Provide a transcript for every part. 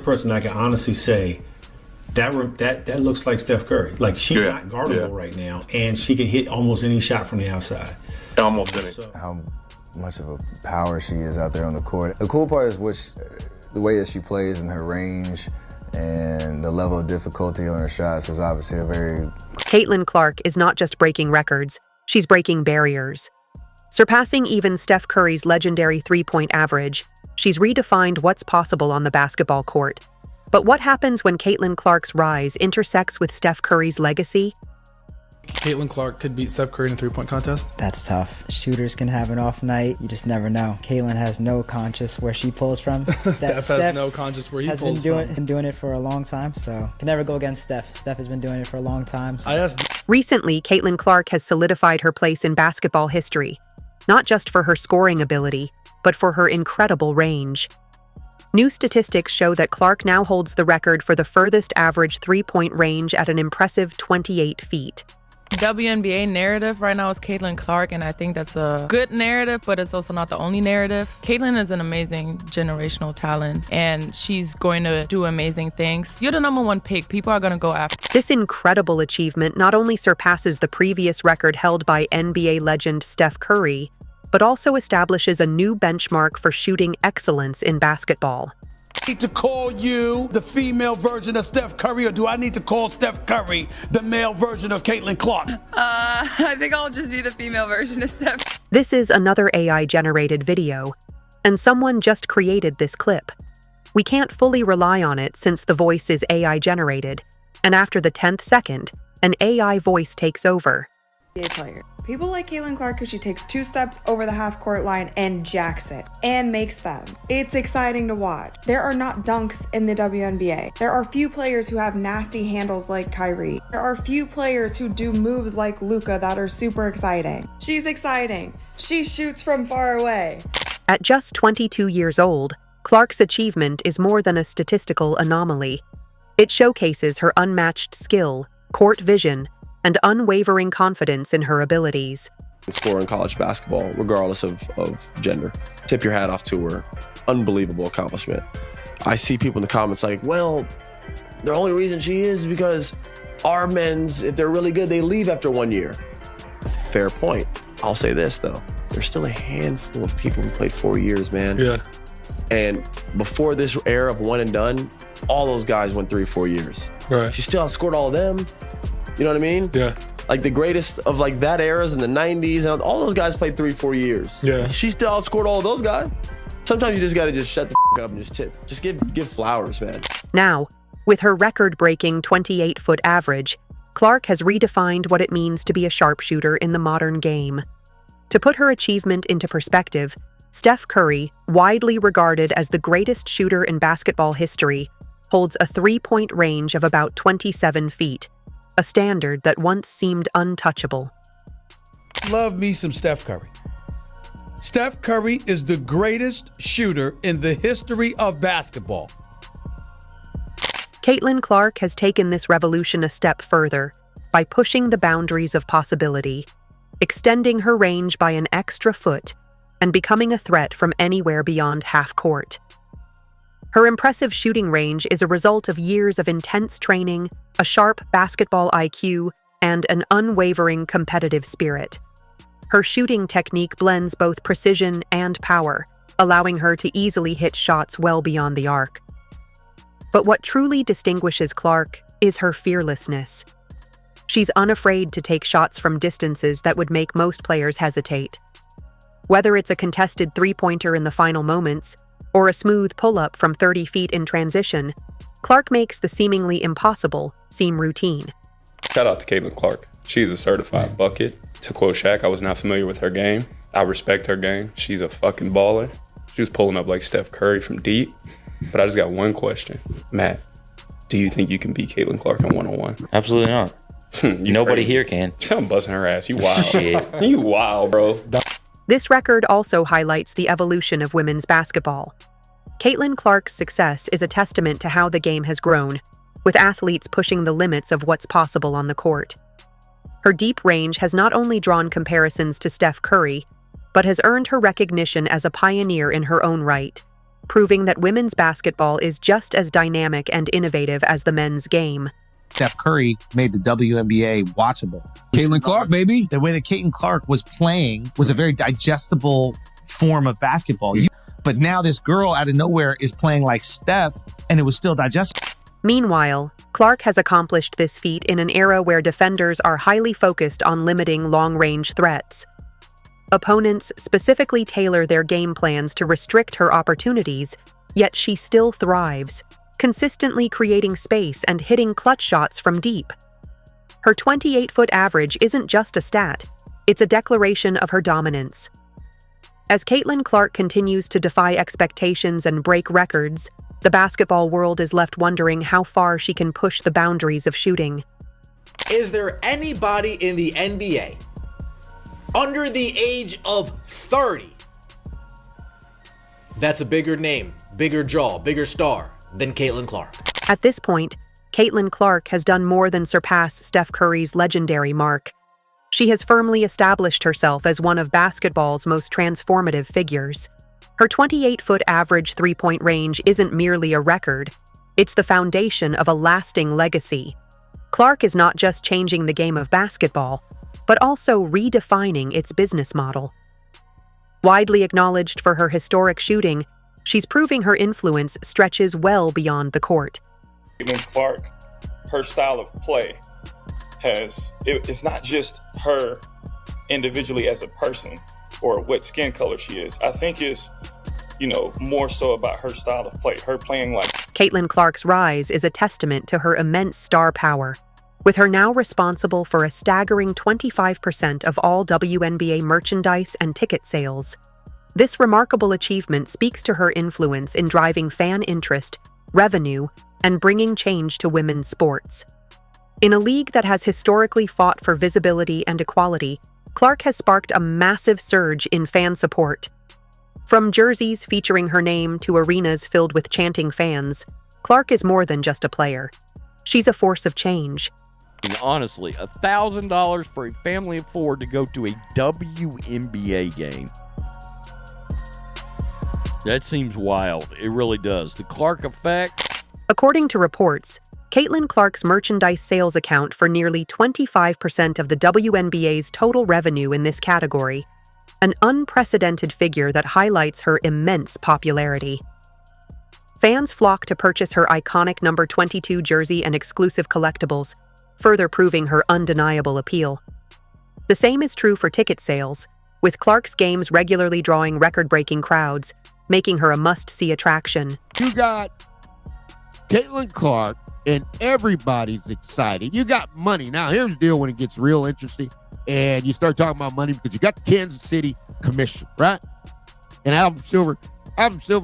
person I can honestly say that looks like Steph Curry. Like, she's not guardable right now, and she can hit almost any shot from the outside. Almost any. How much of a power she is out there on the court. The cool part is the way that she plays and her range and the level of difficulty on her shots is obviously a very... Caitlin Clark is not just breaking records, she's breaking barriers. Surpassing even Steph Curry's legendary three-point average, she's redefined what's possible on the basketball court. But what happens when Caitlin Clark's rise intersects with Steph Curry's legacy? Caitlin Clark could beat Steph Curry in a three-point contest? That's tough. Shooters can have an off night. You just never know. Caitlin has no conscience where she pulls from. Steph has no conscience where he pulls from. Been doing it for a long time, so can never go against Steph. Steph has been doing it for a long time. So. Recently, Caitlin Clark has solidified her place in basketball history, not just for her scoring ability, but for her incredible range. New statistics show that Clark now holds the record for the furthest average three-point range at an impressive 28 feet. WNBA narrative right now is Caitlin Clark, and I think that's a good narrative, but it's also not the only narrative. Caitlin is an amazing generational talent, and she's going to do amazing things. You're the #1 pick. People are going to go after. This incredible achievement not only surpasses the previous record held by NBA legend Steph Curry, but also establishes a new benchmark for shooting excellence in basketball. Need to call you the female version of Steph Curry, or do I need to call Steph Curry the male version of Caitlin Clark? I think I'll just be the female version of Steph. This is another AI-generated video, and someone just created this clip. We can't fully rely on it since the voice is AI-generated, and after the 10th second, an AI voice takes over. Player. People like Caitlin Clark because she takes 2 steps over the half-court line and jacks it, and makes them. It's exciting to watch. There are not dunks in the WNBA. There are few players who have nasty handles like Kyrie. There are few players who do moves like Luka that are super exciting. She's exciting. She shoots from far away. At just 22 years old, Clark's achievement is more than a statistical anomaly. It showcases her unmatched skill, court vision, and unwavering confidence in her abilities. Score in college basketball, regardless of gender. Tip your hat off to her. Unbelievable accomplishment. I see people in the comments like, well, the only reason she is because our men's, if they're really good, they leave after 1 year. Fair point. I'll say this, though. There's still a handful of people who played 4 years, man. Yeah. And before this era of one and done, all those guys went 3-4 years. Right. She still outscored all of them. You know what I mean? Yeah. Like the greatest of like that era's in the 90s, and all those guys played 3-4 years. Yeah. She still outscored all of those guys. Sometimes you just gotta just shut the up and just tip. Just give flowers, man. Now, with her record-breaking 28-foot average, Clark has redefined what it means to be a sharpshooter in the modern game. To put her achievement into perspective, Steph Curry, widely regarded as the greatest shooter in basketball history, holds a three-point range of about 27 feet, a standard that once seemed untouchable. Love me some Steph Curry. Steph Curry is the greatest shooter in the history of basketball. Caitlin Clark has taken this revolution a step further by pushing the boundaries of possibility, extending her range by an extra foot, and becoming a threat from anywhere beyond half court. Her impressive shooting range is a result of years of intense training, a sharp basketball IQ, and an unwavering competitive spirit. Her shooting technique blends both precision and power, allowing her to easily hit shots well beyond the arc. But what truly distinguishes Clark is her fearlessness. She's unafraid to take shots from distances that would make most players hesitate. Whether it's a contested three-pointer in the final moments, or a smooth pull-up from 30 feet in transition, Clark makes the seemingly impossible seem routine. Shout out to Caitlin Clark. She's a certified bucket. To quote Shaq, I was not familiar with her game. I respect her game. She's a fucking baller. She was pulling up like Steph Curry from deep. But I just got one question. Matt, do you think you can beat Caitlin Clark in one-on-one? Absolutely not. Nobody here can. I'm busting her ass. You wild. Shit. You wild, bro. This record also highlights the evolution of women's basketball. Caitlin Clark's success is a testament to how the game has grown, with athletes pushing the limits of what's possible on the court. Her deep range has not only drawn comparisons to Steph Curry, but has earned her recognition as a pioneer in her own right. proving that women's basketball is just as dynamic and innovative as the men's game. Steph Curry made the WNBA watchable. Caitlin Clark, baby. The way that Caitlin Clark was playing was a very digestible form of basketball. But now this girl out of nowhere is playing like Steph, and it was still digestible. Meanwhile, Clark has accomplished this feat in an era where defenders are highly focused on limiting long-range threats. Opponents specifically tailor their game plans to restrict her opportunities, yet she still thrives, consistently creating space and hitting clutch shots from deep. Her 28-foot average isn't just a stat, it's a declaration of her dominance. As Caitlin Clark continues to defy expectations and break records, the basketball world is left wondering how far she can push the boundaries of shooting. Is there anybody in the NBA under the age of 30 that's a bigger name, bigger jaw, bigger star than Caitlin Clark? At this point, Caitlin Clark has done more than surpass Steph Curry's legendary mark. She has firmly established herself as one of basketball's most transformative figures. Her 28-foot average three-point range isn't merely a record, it's the foundation of a lasting legacy. Clark is not just changing the game of basketball, but also redefining its business model. Widely acknowledged for her historic shooting, she's proving her influence stretches well beyond the court. Caitlin Clark, her style of play it's not just her individually as a person or what skin color she is. I think it's, more so about her style of play, her playing like. Caitlin Clark's rise is a testament to her immense star power, with her now responsible for a staggering 25% of all WNBA merchandise and ticket sales. This remarkable achievement speaks to her influence in driving fan interest, revenue, and bringing change to women's sports. In a league that has historically fought for visibility and equality, Clark has sparked a massive surge in fan support. From jerseys featuring her name to arenas filled with chanting fans, Clark is more than just a player. She's a force of change. Honestly, $1,000 for a family of four to go to a WNBA game. That seems wild. It really does. The Clark effect. According to reports, Caitlin Clark's merchandise sales account for nearly 25% of the WNBA's total revenue in this category, an unprecedented figure that highlights her immense popularity. Fans flock to purchase her iconic number 22 jersey and exclusive collectibles, further proving her undeniable appeal. The same is true for ticket sales, with Clark's games regularly drawing record-breaking crowds, making her a must-see attraction. You got Caitlin Clark, and everybody's excited. You got money. Now, here's the deal when it gets real interesting, and you start talking about money because you got the Kansas City Commission, right? And Adam Silver,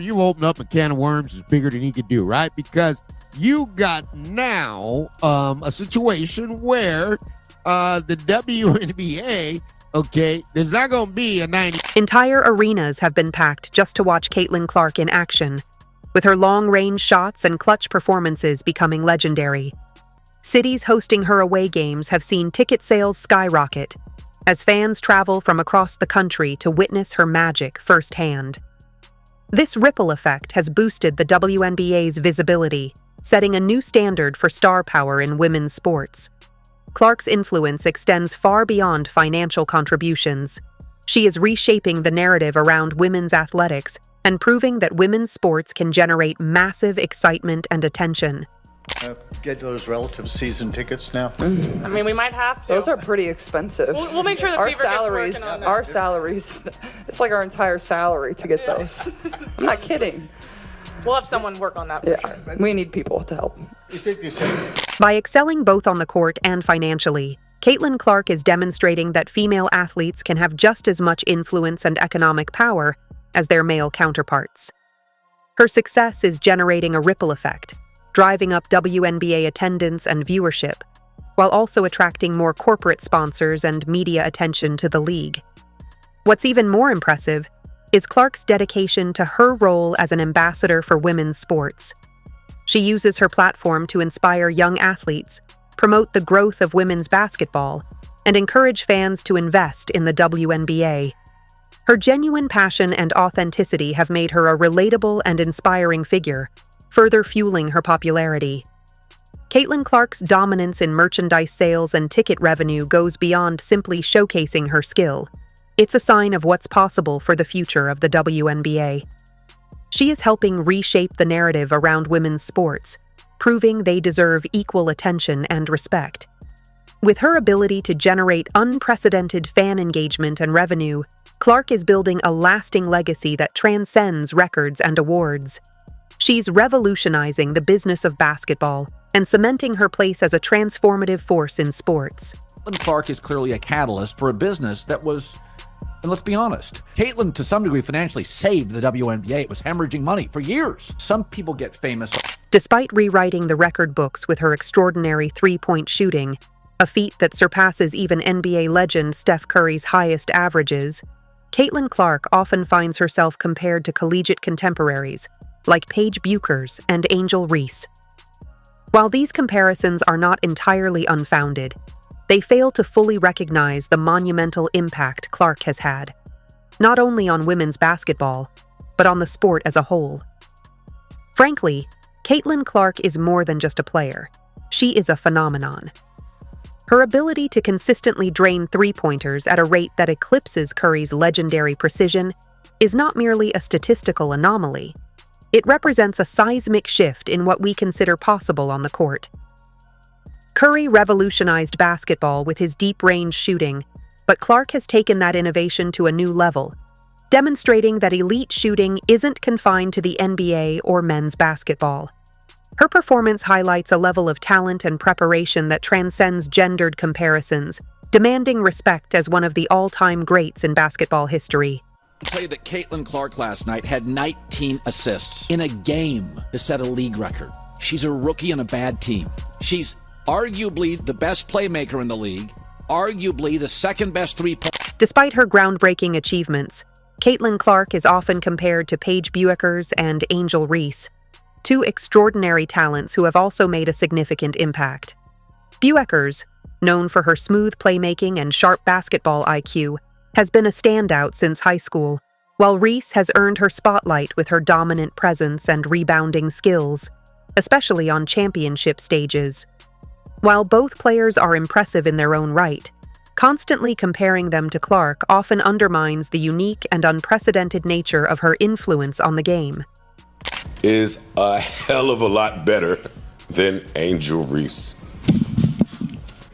you open up a can of worms is bigger than he could do, right? Because you got now a situation where the WNBA, okay, there's not going to be a 90. Entire arenas have been packed just to watch Caitlin Clark in action, with her long-range shots and clutch performances becoming legendary. Cities hosting her away games have seen ticket sales skyrocket, as fans travel from across the country to witness her magic firsthand. This ripple effect has boosted the WNBA's visibility, setting a new standard for star power in women's sports. Clark's influence extends far beyond financial contributions. She is reshaping the narrative around women's athletics and proving that women's sports can generate massive excitement and attention. Get those relative season tickets now? I mean, we might have to. Those are pretty expensive. We'll make sure the Fever gets working on that. Our salaries, it's like our entire salary to get those. I'm not kidding. We'll have someone work on that for sure. We need people to help. By excelling both on the court and financially, Caitlin Clark is demonstrating that female athletes can have just as much influence and economic power as their male counterparts. Her success is generating a ripple effect, driving up WNBA attendance and viewership, while also attracting more corporate sponsors and media attention to the league. What's even more impressive is Clark's dedication to her role as an ambassador for women's sports. She uses her platform to inspire young athletes, promote the growth of women's basketball, and encourage fans to invest in the WNBA. Her genuine passion and authenticity have made her a relatable and inspiring figure, further fueling her popularity. Caitlin Clark's dominance in merchandise sales and ticket revenue goes beyond simply showcasing her skill. It's a sign of what's possible for the future of the WNBA. She is helping reshape the narrative around women's sports, proving they deserve equal attention and respect. With her ability to generate unprecedented fan engagement and revenue, Clark is building a lasting legacy that transcends records and awards. She's revolutionizing the business of basketball and cementing her place as a transformative force in sports. Caitlin Clark is clearly a catalyst for a business that was, and let's be honest, Caitlin to some degree financially saved the WNBA. It was hemorrhaging money for years. Some people get famous. Despite rewriting the record books with her extraordinary three-point shooting, a feat that surpasses even NBA legend Steph Curry's highest averages, Caitlin Clark often finds herself compared to collegiate contemporaries like Paige Bueckers and Angel Reese. While these comparisons are not entirely unfounded, they fail to fully recognize the monumental impact Clark has had, not only on women's basketball, but on the sport as a whole. Frankly, Caitlin Clark is more than just a player. She is a phenomenon. Her ability to consistently drain three-pointers at a rate that eclipses Curry's legendary precision is not merely a statistical anomaly. It represents a seismic shift in what we consider possible on the court. Curry revolutionized basketball with his deep-range shooting, but Clark has taken that innovation to a new level, demonstrating that elite shooting isn't confined to the NBA or men's basketball. Her performance highlights a level of talent and preparation that transcends gendered comparisons, demanding respect as one of the all-time greats in basketball history. I'll tell you that Caitlin Clark last night had 19 assists in a game to set a league record. She's a rookie on a bad team. She's arguably the best playmaker in the league, arguably the second best three-point. Despite her groundbreaking achievements, Caitlin Clark is often compared to Paige Bueckers and Angel Reese, two extraordinary talents who have also made a significant impact. Bueckers, known for her smooth playmaking and sharp basketball IQ, has been a standout since high school, while Reese has earned her spotlight with her dominant presence and rebounding skills, especially on championship stages. While both players are impressive in their own right, constantly comparing them to Clark often undermines the unique and unprecedented nature of her influence on the game. Is a hell of a lot better than Angel Reese.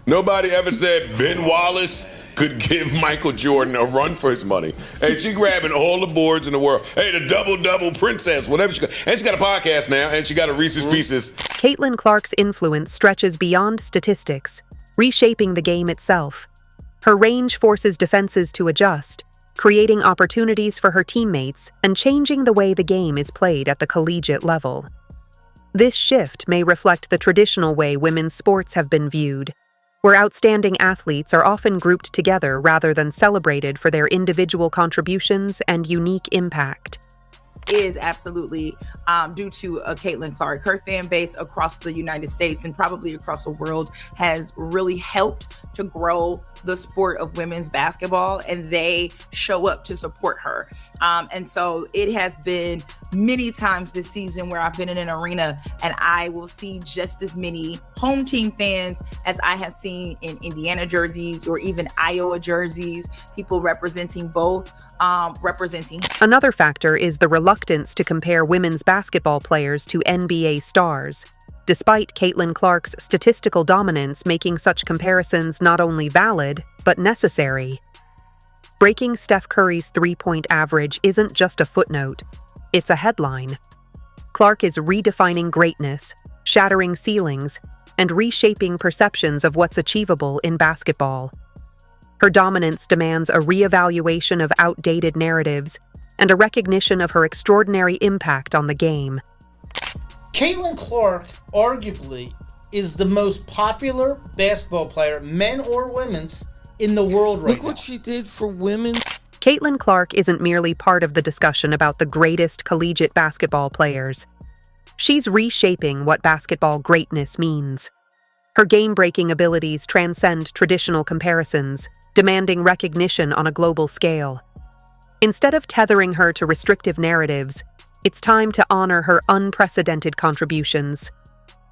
Nobody ever said Ben Wallace could give Michael Jordan a run for his money. Hey, she grabbing all the boards in the world. Hey, the double-double princess, whatever she got. And she got a podcast now, and she got a Reese's Pieces. Caitlin Clark's influence stretches beyond statistics, reshaping the game itself. Her range forces defenses to adjust, creating opportunities for her teammates and changing the way the game is played at the collegiate level. This shift may reflect the traditional way women's sports have been viewed, where outstanding athletes are often grouped together rather than celebrated for their individual contributions and unique impact. Is absolutely due to Caitlin Clark. Her fan base across the United States and probably across the world has really helped to grow the sport of women's basketball, and they show up to support her. And so it has been many times this season where I've been in an arena and I will see just as many home team fans as I have seen in Indiana jerseys or even Iowa jerseys, people representing both. Another factor is the reluctance to compare women's basketball players to NBA stars, despite Caitlin Clark's statistical dominance making such comparisons not only valid, but necessary. Breaking Steph Curry's three-point average isn't just a footnote, it's a headline. Clark is redefining greatness, shattering ceilings, and reshaping perceptions of what's achievable in basketball. Her dominance demands a reevaluation of outdated narratives and a recognition of her extraordinary impact on the game. Caitlin Clark, arguably, is the most popular basketball player, men or women's, in the world right now. Look what she did for women. Caitlin Clark isn't merely part of the discussion about the greatest collegiate basketball players. She's reshaping what basketball greatness means. Her game-breaking abilities transcend traditional comparisons, demanding recognition on a global scale. Instead of tethering her to restrictive narratives, it's time to honor her unprecedented contributions.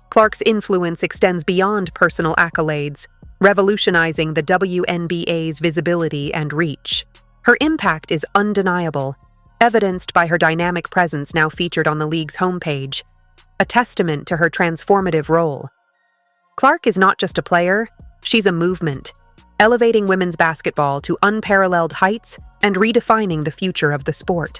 Clark's influence extends beyond personal accolades, revolutionizing the WNBA's visibility and reach. Her impact is undeniable, evidenced by her dynamic presence now featured on the league's homepage, a testament to her transformative role. Clark is not just a player, she's a movement, elevating women's basketball to unparalleled heights and redefining the future of the sport.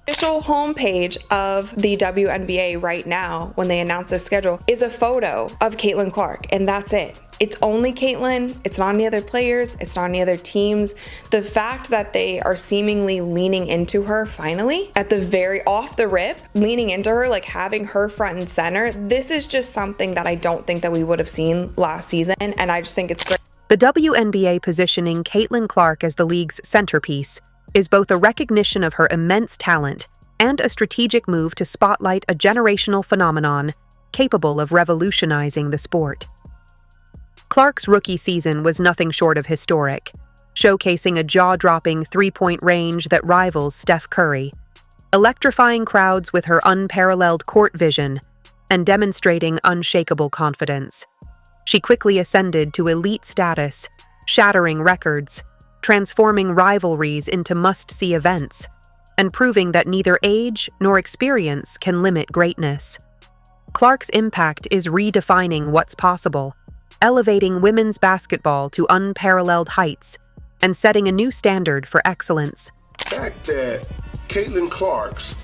Official homepage of the WNBA right now, when they announce the schedule, is a photo of Caitlin Clark, and that's it. It's only Caitlin. It's not any other players. It's not any other teams. The fact that they are seemingly leaning into her finally, at the very off the rip, leaning into her, like having her front and center, this is just something that I don't think that we would have seen last season, and I just think it's great. The WNBA positioning Caitlin Clark as the league's centerpiece is both a recognition of her immense talent and a strategic move to spotlight a generational phenomenon capable of revolutionizing the sport. Clark's rookie season was nothing short of historic, showcasing a jaw-dropping three-point range that rivals Steph Curry, electrifying crowds with her unparalleled court vision and demonstrating unshakable confidence. She quickly ascended to elite status, shattering records, transforming rivalries into must-see events, and proving that neither age nor experience can limit greatness. Clark's impact is redefining what's possible, elevating women's basketball to unparalleled heights and setting a new standard for excellence. The fact that Caitlin Clark's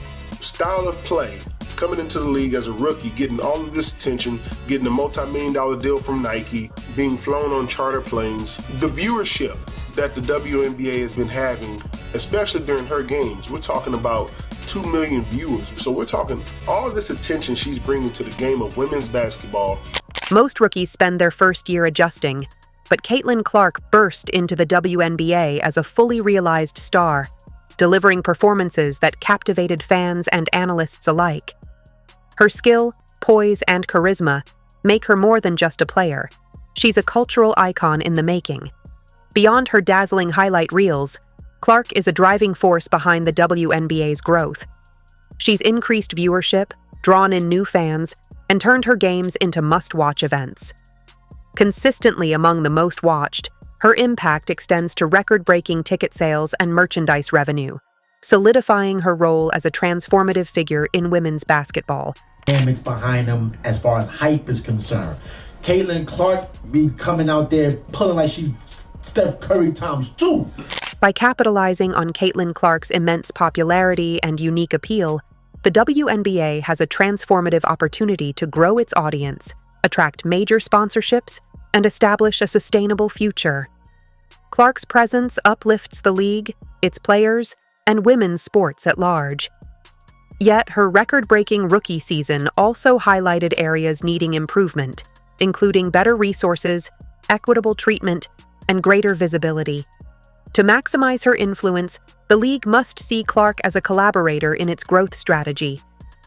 style of play, coming into the league as a rookie, getting all of this attention, getting a multi-million-dollar deal from Nike, being flown on charter planes, the viewership that the WNBA has been having, especially during her games, we're talking about 2 million viewers. So we're talking all of this attention she's bringing to the game of women's basketball. Most rookies spend their first year adjusting, but Caitlin Clark burst into the WNBA as a fully realized star, delivering performances that captivated fans and analysts alike. Her skill, poise, and charisma make her more than just a player. She's a cultural icon in the making. Beyond her dazzling highlight reels, Clark is a driving force behind the WNBA's growth. She's increased viewership, drawn in new fans, and turned her games into must-watch events. Consistently among the most watched, her impact extends to record-breaking ticket sales and merchandise revenue, solidifying her role as a transformative figure in women's basketball. Dynamics behind them as far as hype is concerned. Caitlin Clark be coming out there pulling like she's Steph Curry times 2. By capitalizing on Caitlin Clark's immense popularity and unique appeal, the WNBA has a transformative opportunity to grow its audience, attract major sponsorships, and establish a sustainable future. Clark's presence uplifts the league, its players, and women's sports at large. Yet her record-breaking rookie season also highlighted areas needing improvement, including better resources, equitable treatment, and greater visibility. To maximize her influence, the league must see Clark as a collaborator in its growth strategy,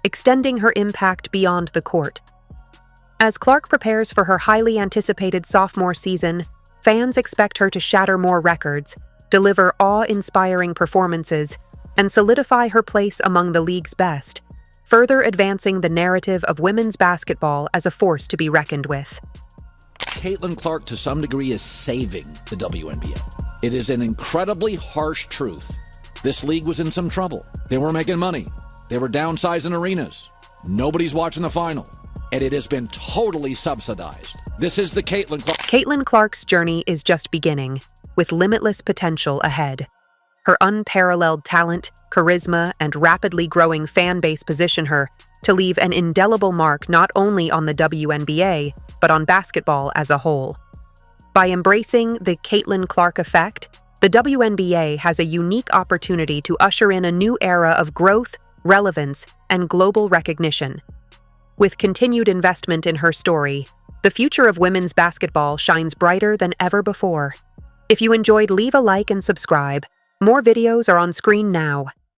extending her impact beyond the court. As Clark prepares for her highly anticipated sophomore season, fans expect her to shatter more records, deliver awe-inspiring performances, and solidify her place among the league's best, further advancing the narrative of women's basketball as a force to be reckoned with. Caitlin Clark, to some degree, is saving the WNBA. It is an incredibly harsh truth. This league was in some trouble. They weren't making money. They were downsizing arenas. Nobody's watching the final. And it has been totally subsidized. This is the Caitlin Clark. Caitlin Clark's journey is just beginning, with limitless potential ahead. Her unparalleled talent, charisma, and rapidly growing fan base position her to leave an indelible mark not only on the WNBA, but on basketball as a whole. By embracing the Caitlin Clark effect, the WNBA has a unique opportunity to usher in a new era of growth, relevance, and global recognition. With continued investment in her story, the future of women's basketball shines brighter than ever before. If you enjoyed, leave a like and subscribe. More videos are on screen now.